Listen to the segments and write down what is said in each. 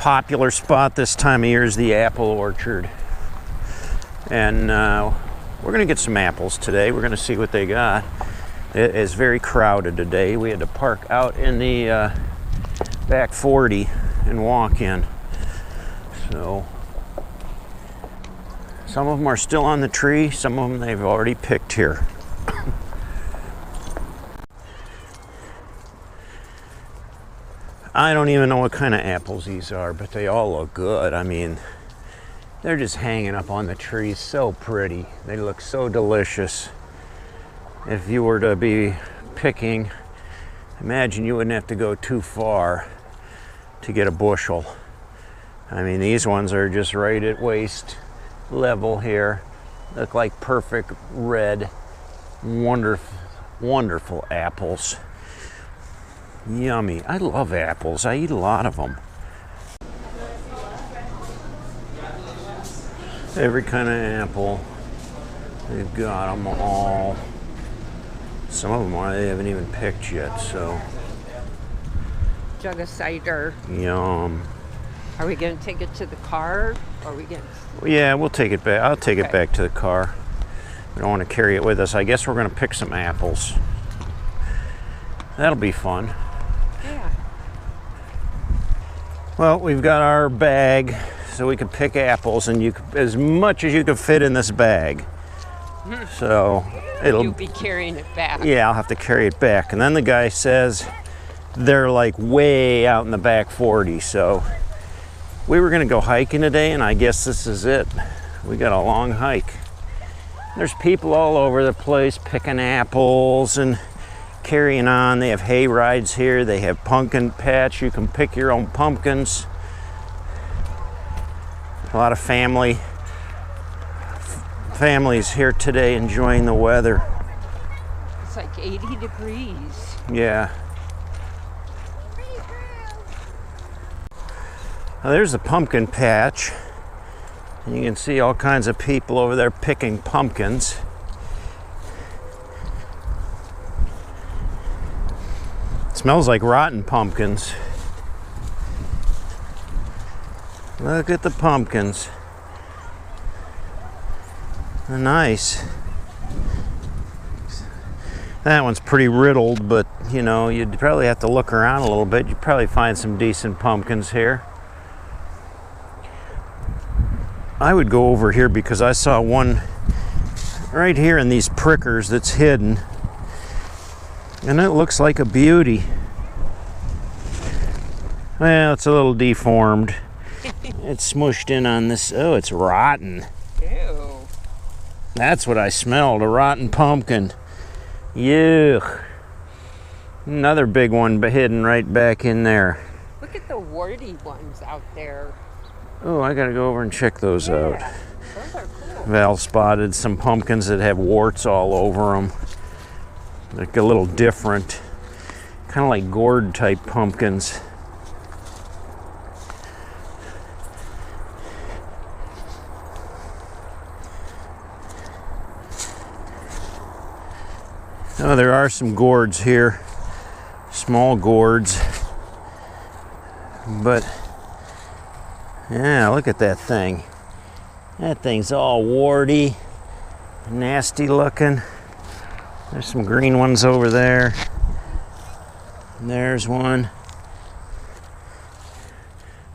popular spot this time of year is the apple orchard. And we're gonna get some apples today. We're gonna see what they got. It is very crowded today. We had to park out in the back 40 and walk in. So some of them are still on the tree, some of them they've already picked here. I don't even know what kind of apples these are, but they all look good. I mean, they're just hanging up on the trees, so pretty. They look so delicious. If you were to be picking, imagine you wouldn't have to go too far to get a bushel. I mean, these ones are just right at waist level here. Look like perfect red, wonderful, wonderful apples. Yummy. I love apples. I eat a lot of them. Every kind of apple. They've got them all. Some of them they haven't even picked yet, so. Jug of cider. Yum. Are we going to take it to the car? Or are we going to... Yeah, we'll take it back. I'll take it back to the car. We don't want to carry it with us. I guess we're going to pick some apples. That'll be fun. Yeah. Well, we've got our bag, so we can pick apples, and as much as you can fit in this bag. So you'll be carrying it back. Yeah, I'll have to carry it back. And then the guy says they're like way out in the back 40. So we were gonna go hiking today, and I guess this is it. We got a long hike. There's people all over the place picking apples and carrying on. They have hay rides here. They have pumpkin patch. You can pick your own pumpkins. A lot of families here today enjoying the weather. It's like 80 degrees. Yeah. Well, there's the pumpkin patch. And you can see all kinds of people over there picking pumpkins. It smells like rotten pumpkins. Look at the pumpkins. They're nice. That one's pretty riddled, but you know, you'd probably have to look around a little bit. You'd probably find some decent pumpkins here. I would go over here because I saw one right here in these prickers that's hidden. And it looks like a beauty. Well, it's a little deformed. It's smushed in on this. Oh, it's rotten. Ew. That's what I smelled, a rotten pumpkin. Yuck. Another big one hidden right back in there. Look at the warty ones out there. Oh, I gotta go over and check those out. Those are cool. Val spotted some pumpkins that have warts all over them. Like a little different. Kind of like gourd type pumpkins. Oh, there are some gourds here, small gourds, but yeah, look at that thing. That thing's all warty, nasty looking. There's some green ones over there. And there's one.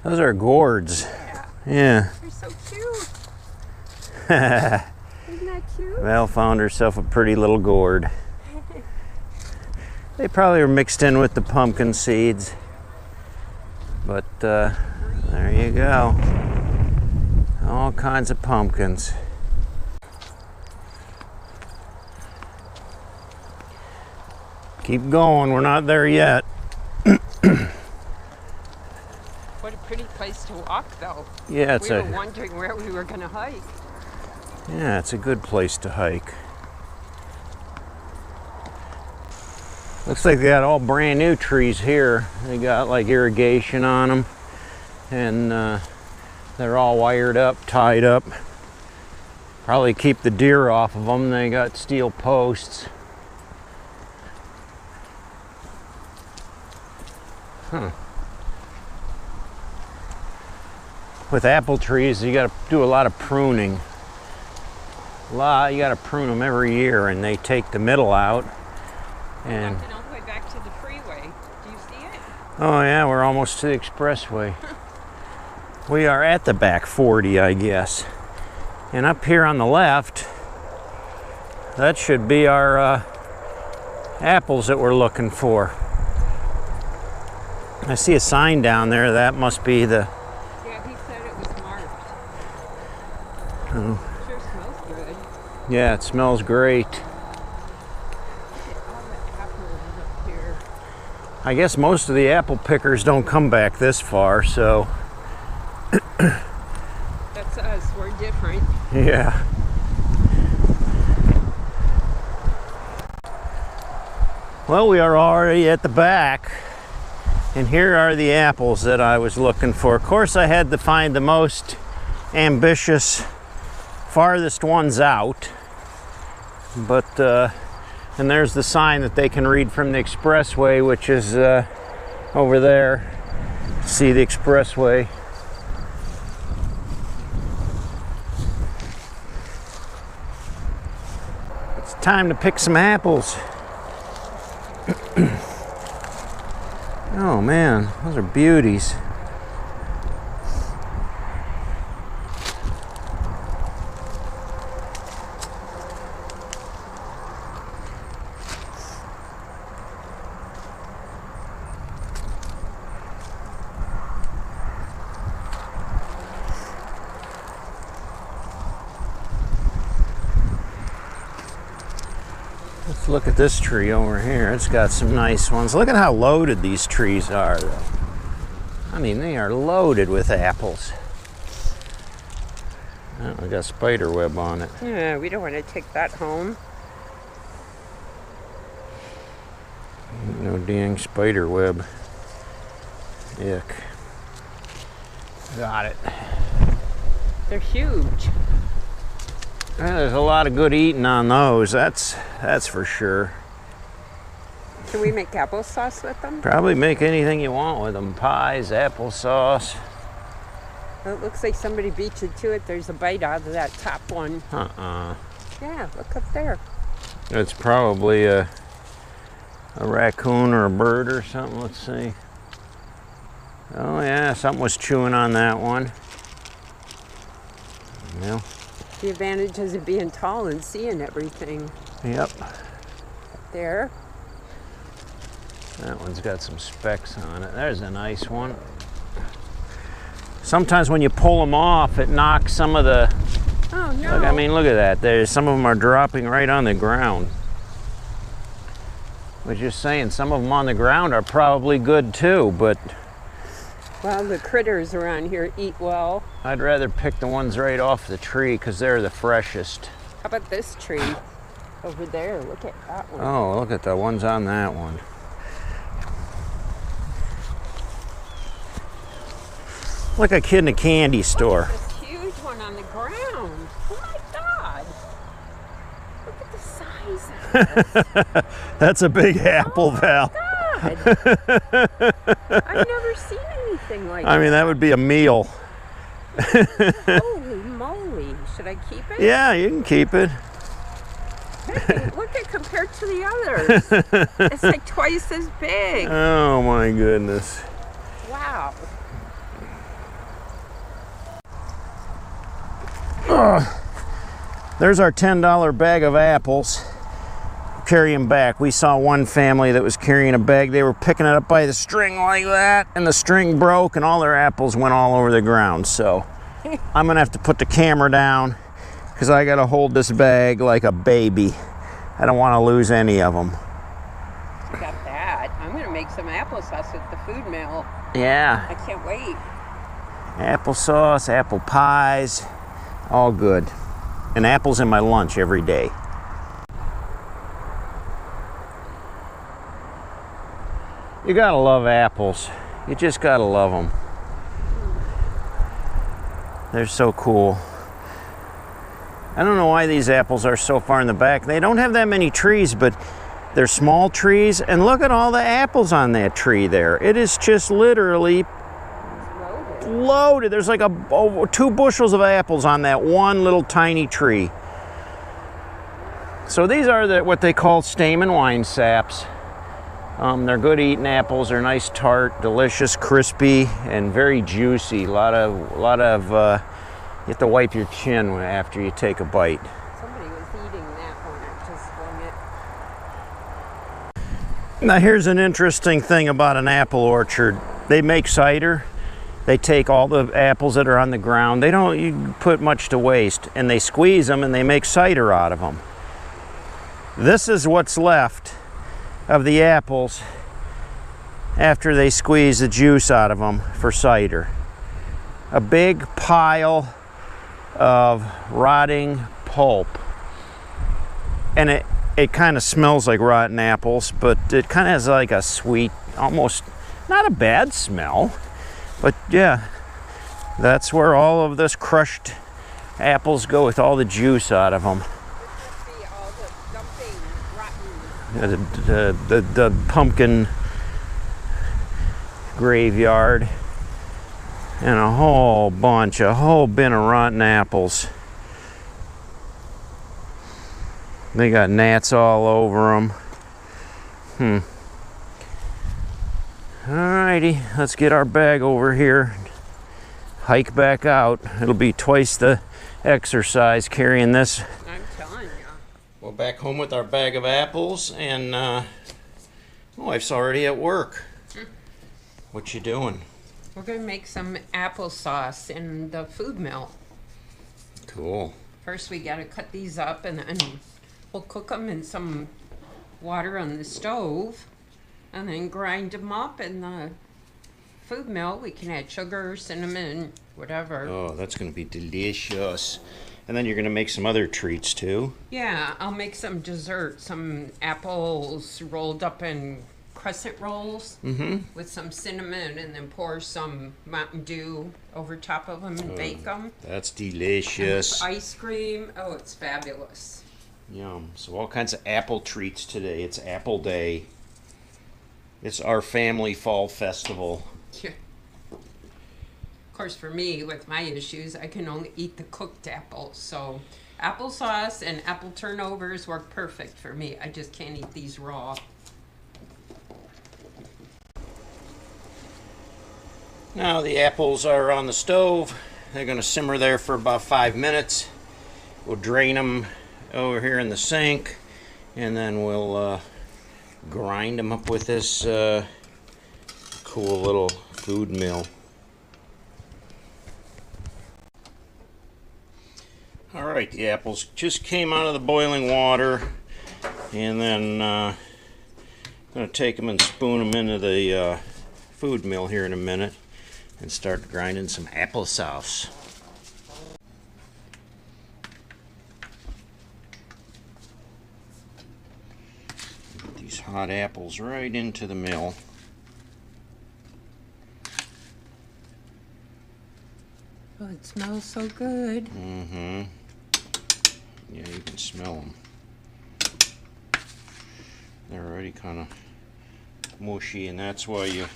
Those are gourds. Yeah. They're so cute. Isn't that cute? Val found herself a pretty little gourd. They probably are mixed in with the pumpkin seeds. But there you go. All kinds of pumpkins. Keep going, we're not there yet. What a pretty place to walk, though. Yeah, we were wondering where we were going to hike. Yeah, it's a good place to hike. Looks like they got all brand new trees here. They got like irrigation on them, and they're all wired up, tied up. Probably keep the deer off of them. They got steel posts. Huh. with apple trees, you got to do a lot of pruning. You got to prune them every year, and they take the middle out. And walking all the way back to the freeway. Do you see it? oh yeah, we're almost to the expressway. We are at the back 40, I guess. And up here on the left, that should be our apples that we're looking for. I see a sign down there. That must be the... Yeah, he said it was marked. Oh. Sure smells good. Yeah, it smells great. Look at all the apples up here. I guess most of the apple pickers don't come back this far, so... That's us. We're different. yeah. Well, we are already at the back, and here are the apples that I was looking for. Of course, I had to find the most ambitious, farthest ones out, but and there's the sign that they can read from the expressway, which is over there. See the expressway. It's time to pick some apples. Oh man, those are beauties. Let's look at this tree over here. It's got some nice ones. Look at how loaded these trees are, though. I mean, they are loaded with apples. Oh, I got spider web on it. Yeah, we don't want to take that home. No dang spider web. Ick. Got it. They're huge. Yeah, there's a lot of good eating on those. That's for sure. Can we make applesauce with them? Probably make anything you want with them. Pies, applesauce. Well, it looks like somebody beat you to it. There's a bite out of that top one. Yeah, look up there. It's probably a raccoon or a bird or something. Let's see. Oh yeah, something was chewing on that one. Well, The advantages of being tall and seeing everything. yep. There. That one's got some specks on it. There's a nice one. Sometimes when you pull them off, it knocks some of the... Oh no. Look, I mean, look at that. There's some of them are dropping right on the ground. I was just saying, some of them on the ground are probably good too, but Well, the critters around here eat well. I'd rather pick the ones right off the tree because they're the freshest. How about this tree over there? Look at that one. Oh, look at the ones on that one. Like a kid in a candy store. Look at this huge one on the ground. Oh my God. Look at the size of this. That's a big apple, Val. God. I've never seen anything like that. I mean, that would be a meal. Holy moly. Should I keep it? Yeah, you can keep it. Hey, look at compared to the others. It's like twice as big. Oh my goodness. Wow. There's our $10 bag of apples. Carry them back. We saw one family that was carrying a bag. They were picking it up by the string like that, and the string broke and all their apples went all over the ground. So I'm gonna have to put the camera down because I gotta hold this bag like a baby. I don't want to lose any of them. Got that. I'm going to make some applesauce at the food mill. Yeah, I can't wait. applesauce, apple pies, all good. And apples in my lunch every day. You gotta love apples. You just gotta love them. They're so cool. I don't know why these apples are so far in the back. They don't have that many trees, but they're small trees. And look at all the apples on that tree there. It is just literally loaded. There's like over 2 bushels of apples on that one little tiny tree. So these are what they call stamen wine saps. They're good eating apples. They're nice, tart, delicious, crispy, and very juicy. A lot of. You have to wipe your chin after you take a bite. Somebody was eating that one. I just swung it. Now here's an interesting thing about an apple orchard. They make cider. They take all the apples that are on the ground. They don't put much to waste, and they squeeze them and they make cider out of them. This is what's left of the apples after they squeeze the juice out of them for cider. A big pile of rotting pulp. And it kind of smells like rotten apples, but it kind of has like a sweet, almost not a bad smell. But yeah, that's where all of this crushed apples go, with all the juice out of them. The pumpkin graveyard, and a whole bin of rotten apples. They got gnats all over them. Alrighty, let's get our bag over here, hike back out. It'll be twice the exercise carrying this. I'm telling you. We're back home with our bag of apples, and my wife's already at work. What you doing? We're going to make some applesauce in the food mill. Cool. First, we got to cut these up, and then we'll cook them in some water on the stove, and then grind them up in the food mill. We can add sugar, cinnamon, whatever. Oh, that's going to be delicious. And then you're going to make some other treats too. Yeah, I'll make some dessert, some apples rolled up in crescent rolls with some cinnamon, and then pour some Mountain Dew over top of them and bake them. That's delicious. And ice cream. Oh, it's fabulous. Yum. So all kinds of apple treats today. It's Apple Day. It's our family fall festival. Yeah. Of course, for me, with my issues, I can only eat the cooked apples. So applesauce and apple turnovers work perfect for me. I just can't eat these raw. Now the apples are on the stove. They're going to simmer there for about 5 minutes. We'll drain them over here in the sink, and then we'll grind them up with this cool little food mill. Alright, the apples just came out of the boiling water, and then I'm going to take them and spoon them into the food mill here in a minute and start grinding some applesauce. Put these hot apples right into the mill. Oh, it smells so good. Yeah, you can smell them. They're already kind of mushy, and that's why you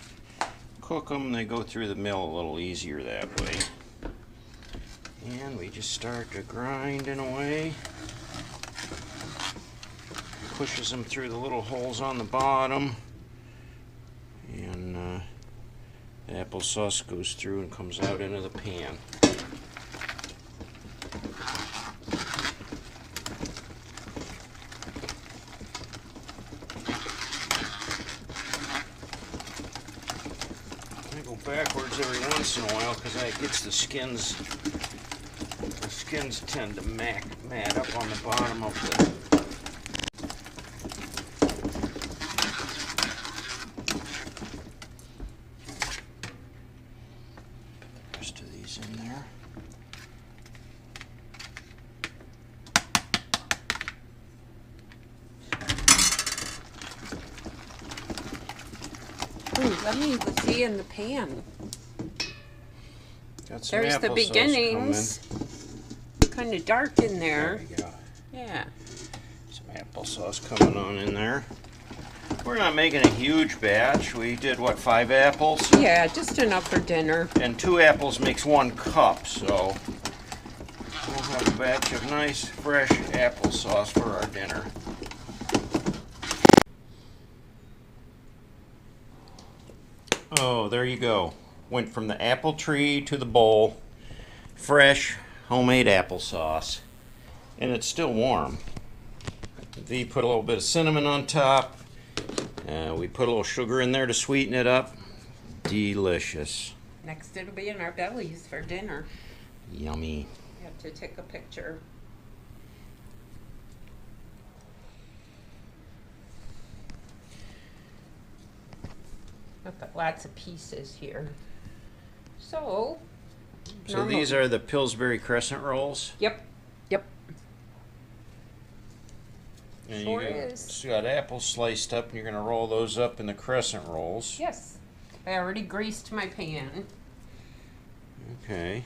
cook them. They go through the mill a little easier that way. And we just start to grinding away. Pushes them through the little holes on the bottom, and the applesauce goes through and comes out into the pan. I go backwards every once in a while because that gets the skins. The skins tend to mat up on the bottom of the. In there. Ooh, let me see in the pan. Got some There's the beginnings. Kind of dark in there. There we go. Yeah. Some applesauce coming on in there. We're not making a huge batch. We did, what, 5 apples? Yeah, just enough for dinner. And 2 apples makes 1 cup, so we'll have a batch of nice, fresh applesauce for our dinner. Oh, there you go. Went from the apple tree to the bowl. Fresh, homemade applesauce. And it's still warm. Vee put a little bit of cinnamon on top. We put a little sugar in there to sweeten it up. Delicious. Next it'll be in our bellies for dinner. Yummy. You have to take a picture. I've got lots of pieces here. So These are the Pillsbury crescent rolls. Yep. And Sure you is. got apples sliced up, and you're going to roll those up in the crescent rolls. Yes. I already greased my pan. Okay.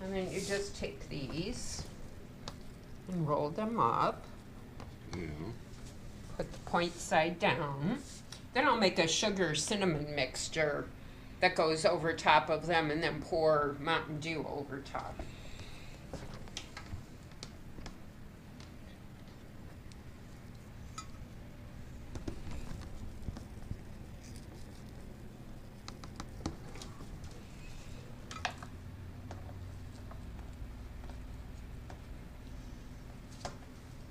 And then you just take these and roll them up. Yeah. Put the point side down. Then I'll make a sugar cinnamon mixture that goes over top of them, and then pour Mountain Dew over top.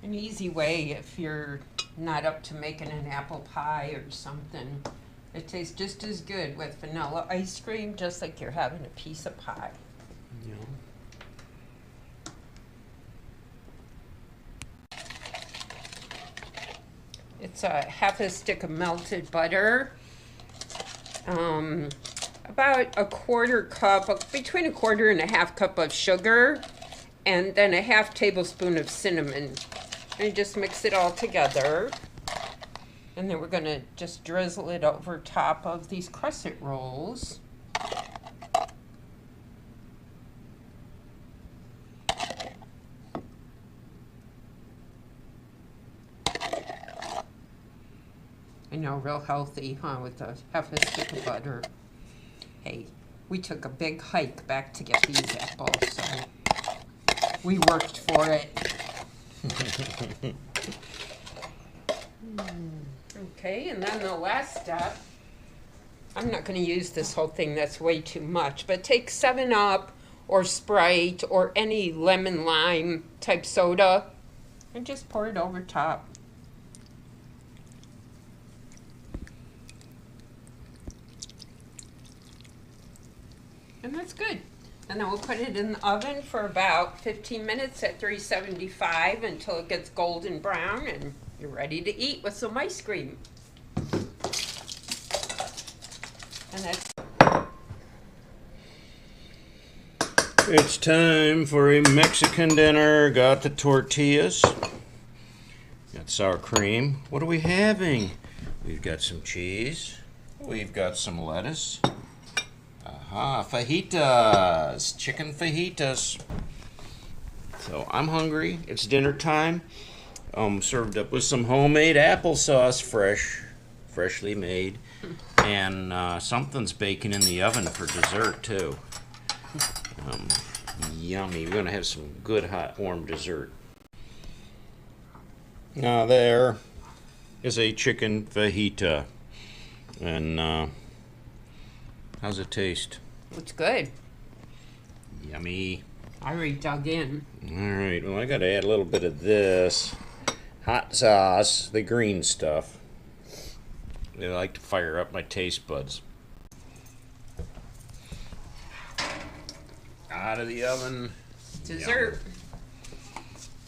An easy way, if you're not up to making an apple pie or something, it tastes just as good with vanilla ice cream, just like you're having a piece of pie. Yeah. It's a half a stick of melted butter, about a quarter cup, between a quarter and a half cup of sugar, and then a half tablespoon of cinnamon. And you just mix it all together. And then we're going to just drizzle it over top of these crescent rolls. I know, real healthy, huh, with a half a stick of butter. Hey, we took a big hike back to get these apples, so we worked for it. Okay, and then the last step, I'm not going to use this whole thing, that's way too much, but take 7-Up or Sprite or any lemon lime type soda and just pour it over top. And that's good. And then we'll put it in the oven for about 15 minutes at 375 until it gets golden brown, and you're ready to eat with some ice cream. And that's It's time for a Mexican dinner. Got the tortillas. Got sour cream. What are we having? We've got some cheese. We've got some lettuce. Aha, fajitas. Chicken fajitas. So I'm hungry. It's dinner time. Served up with some homemade applesauce, freshly made. And something's baking in the oven for dessert too. Yummy. We're gonna have some good hot warm dessert. Now there is a chicken fajita. And how's it taste? it's good. Yummy. I already dug in. Alright, well I gotta add a little bit of this hot sauce, the green stuff. I like to fire up my taste buds. Out of the oven. Dessert.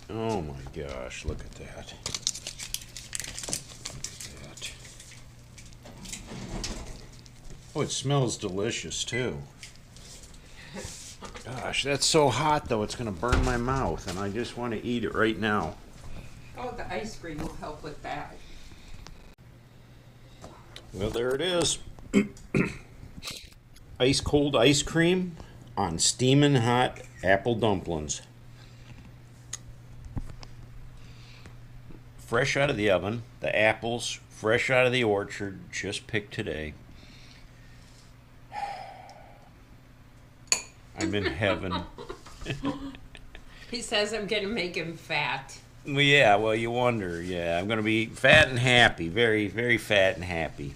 Yum. Oh my gosh, look at that. Look at that. Oh, it smells delicious too. Gosh, that's so hot though, it's gonna burn my mouth, and I just want to eat it right now. Oh, the ice cream will help with that. Well, there it is. Ice cold ice cream on steaming hot apple dumplings. fresh out of the oven. The apples fresh out of the orchard, just picked today. I'm in heaven. He says I'm going to make him fat. Well, yeah, well, you wonder. Yeah, I'm going to be fat and happy. Very, very fat and happy.